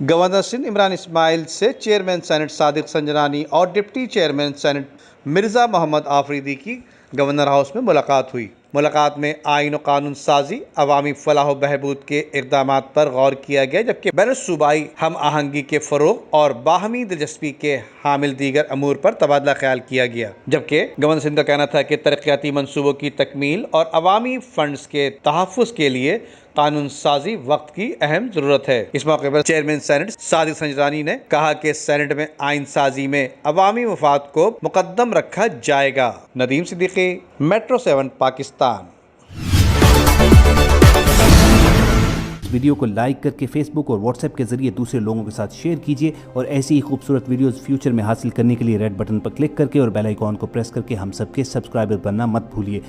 Governor Sindh Imran Ismail से chairman senate Sadiq Sanjrani और deputy chairman senate Mirza Mohammad Afridi की गवर्नर हाउस में मुलाकात हुई। मुलाकात में आईन और कानून साजी, अवामी फलाह व बहबूद के इक़दाम पर गौर किया गया, जबकि बैनुल-सूबाई हम आहंगी के फ़रोग़ और बाहमी दिलचस्पी के हामिल दीगर अमूर पर तबादला ख्याल किया गया। जबकि गवर्नर सिंध का कहना था कि तरक्याती मनसूबों की तकमील और अवामी फंड्स के तहफ़्फ़ुज़ के लिए कानून साजी वक्त की अहम जरूरत है। इस मौके पर चेयरमैन सेनेट सादिक संजरानी ने कहा कि सेनेट में आइन साजी में अवामी मफाद को मुकद्दम रखा जाएगा। नदीम सिद्दीकी, मेट्रो 7 पाकिस्तान। वीडियो को लाइक करके फेसबुक और व्हाट्सएप के जरिए दूसरे लोगों के साथ शेयर कीजिए और ऐसी ही खूबसूरत वीडियोस फ्यूचर में हासिल करने के लिए रेड बटन पर क्लिक करके और बेल आइकॉन को प्रेस करके हम सबके सब्सक्राइबर बनना मत भूलिए।